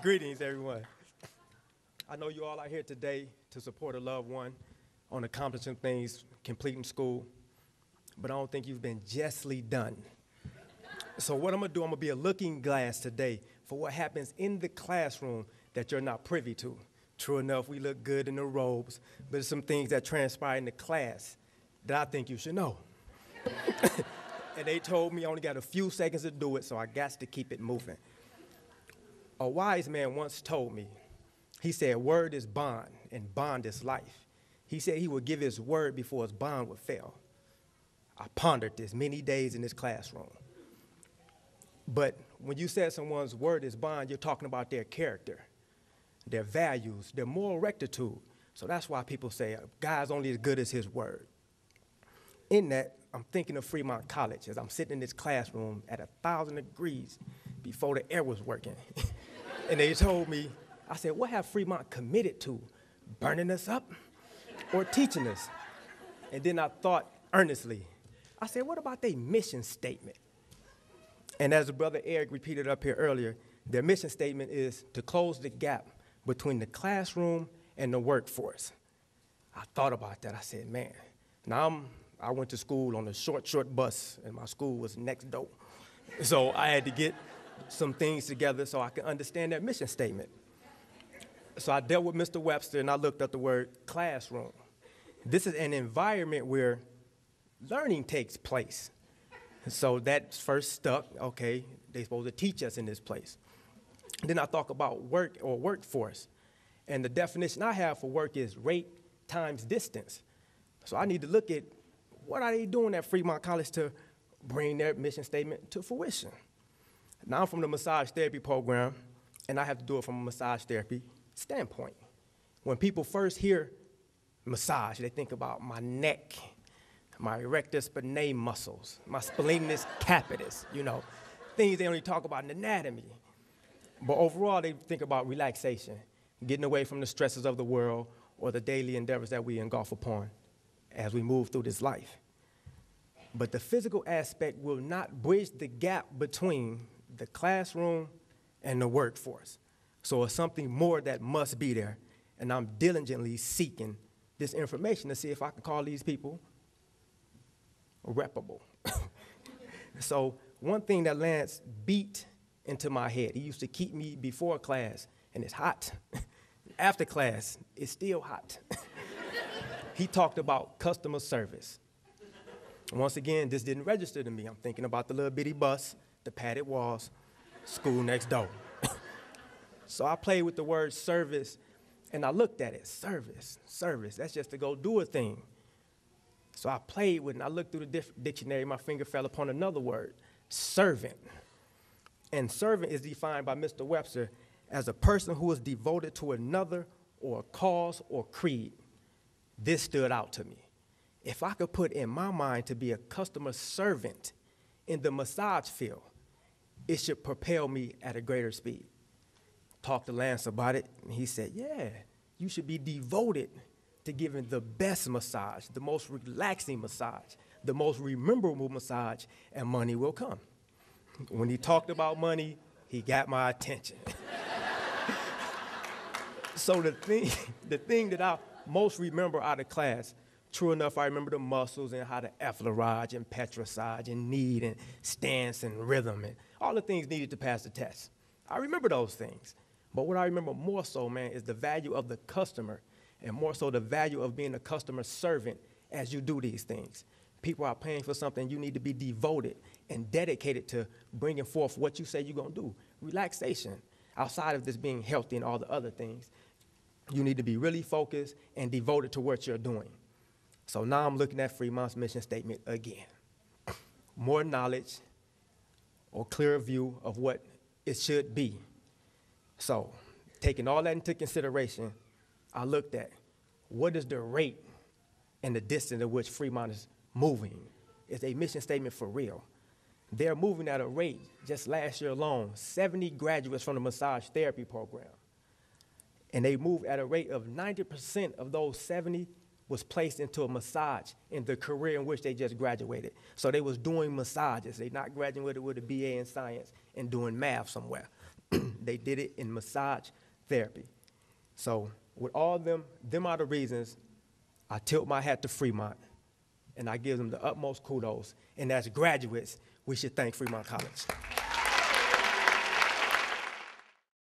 Greetings, everyone. I know you all are here today to support a loved one on accomplishing things, completing school, but I don't think you've been justly done. So what I'm gonna do, I'm gonna be a looking glass today for what happens in the classroom that you're not privy to. True enough, we look good in the robes, but there's some things that transpire in the class that I think you should know. And they told me I only got a few seconds to do it, so I got to keep it moving. A wise man once told me, he said, word is bond, and bond is life. He said he would give his word before his bond would fail. I pondered this many days in this classroom. But when you said someone's word is bond, you're talking about their character, their values, their moral rectitude. So that's why people say a guy's only as good as his word. In that, I'm thinking of Fremont College as I'm sitting in this classroom at 1,000 degrees before the air was working. And they told me, I said, what have Fremont committed to? Burning us up or teaching us? And then I thought earnestly, I said, what about their mission statement? And as Brother Eric repeated up here earlier, their mission statement is to close the gap between the classroom and the workforce. I thought about that. I said, man, now I went to school on a short bus, and my school was next door. So I had to get some things together so I could understand their mission statement. So I dealt with Mr. Webster, and I looked up the word classroom. This is an environment where learning takes place. So that first stuck, okay, they're supposed to teach us in this place. Then I thought about work or workforce. And the definition I have for work is rate times distance. So I need to look at what are they doing at Fremont College to bring their mission statement to fruition. Now I'm from the massage therapy program, and I have to do it from a massage therapy standpoint. When people first hear massage, they think about my neck, my erector spinae muscles, my splenius capitis, things they only talk about in anatomy. But overall, they think about relaxation, getting away from the stresses of the world or the daily endeavors that we engulf upon as we move through this life. But the physical aspect will not bridge the gap between the classroom and the workforce. So it's something more that must be there, and I'm diligently seeking this information to see if I can call these people reputable. So one thing that Lance beat into my head, he used to keep me before class, and it's hot. After class, it's still hot. He talked about customer service. Once again, this didn't register to me. I'm thinking about the little bitty bus, the padded walls, school next door. So I played with the word service, and I looked at it. Service, that's just to go do a thing. So I played with it, and I looked through the dictionary. My finger fell upon another word, servant. And servant is defined by Mr. Webster as a person who is devoted to another or a cause or creed. This stood out to me. If I could put in my mind to be a customer servant in the massage field, it should propel me at a greater speed. Talked to Lance about it, and he said, yeah, you should be devoted to giving the best massage, the most relaxing massage, the most memorable massage, and money will come. When he talked about money, he got my attention. So the thing that I most remember out of class, true enough, I remember the muscles and how to effleurage and petrissage and knead and stance and rhythm and all the things needed to pass the test. I remember those things. But what I remember more so, man, is the value of the customer and more so the value of being a customer servant as you do these things. People are paying for something. You need to be devoted and dedicated to bringing forth what you say you're going to do. Relaxation, outside of this being healthy and all the other things. You need to be really focused and devoted to what you're doing. So now I'm looking at Fremont's mission statement again. More knowledge or clearer view of what it should be. So taking all that into consideration, I looked at what is the rate and the distance at which Fremont is moving. It's a mission statement for real. They're moving at a rate, just last year alone, 70 graduates from the massage therapy program. And they moved at a rate of 90% of those 70 was placed into a massage in the career in which they just graduated. So they was doing massages. They not graduated with a BA in science and doing math somewhere. They did it in massage therapy. So with all them are the reasons I tilt my hat to Fremont, and I give them the utmost kudos. And as graduates, we should thank Fremont College.